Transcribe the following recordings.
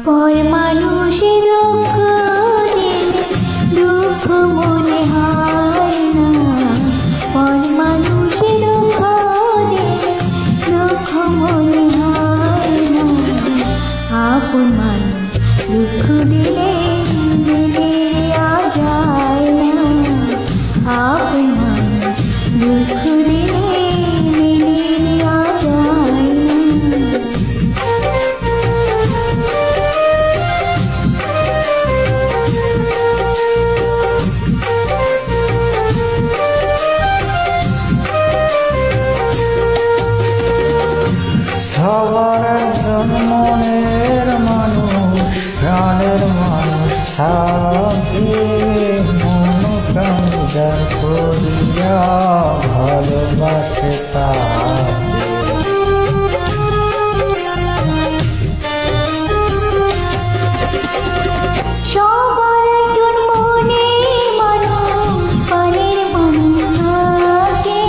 পর মানুষে দুঃখ দিলে দুঃখ মনে হয় না, পর মানুষে দুঃখ দিলে দুঃখ মনে হয় না। আপন মানুষ দুঃখ দিলে মেনে নেওয়া যায় না, আপন মানুষ দুঃখ দিলে মেনে নেওয়া যায় না। সবার একজন মনের মানুষ, প্রাণের মানুষ থাকে, মন প্রাণ যার করিয়া ভালোবাসে তাকে। সবার একজন মনের মানুষ, প্রাণের মানুষ থাকে,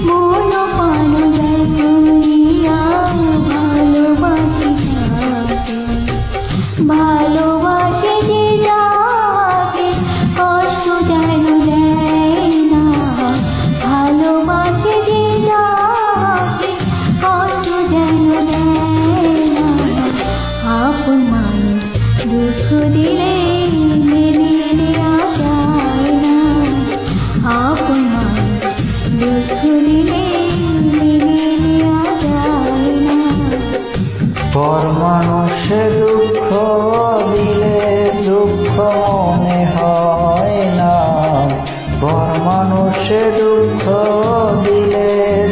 মন প্রাণ যার করিয়া ভালোবাসে তাকে। ভালোবাসে যে যাকে কষ্ট যেন দেয় না, ভালোবাসে যে যাকে কষ্ট যেন দেয় না। আপন মানুষ দুঃখ দিলে মেনে নেওয়া যায় না, আপন মানুষ দুঃখ দিলে মেনে নেওয়া যায় না। পর মানুষে দুঃখ দিলে দুঃখ মনে হয় না, পর মানুষে দুঃখ দিলে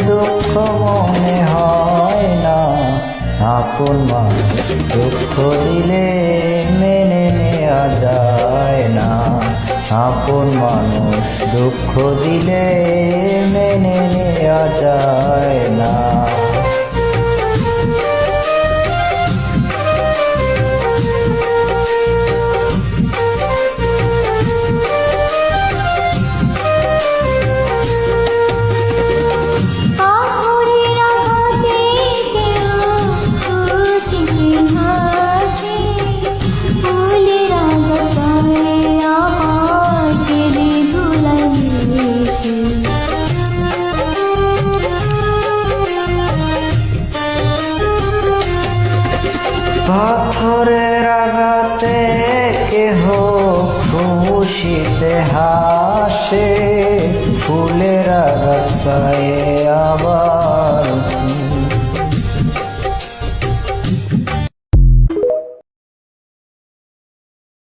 দুঃখ মনে হয় না। আপন মানুষ দুঃখ দিলে মেনে নেওয়া যায় না, আপন মানুষ দুঃখ দিলে মেনে নেওয়া যায় না। পাথরের আঘাতে কেহ খুশিতে হাসে, ফুলের আঘাত পায়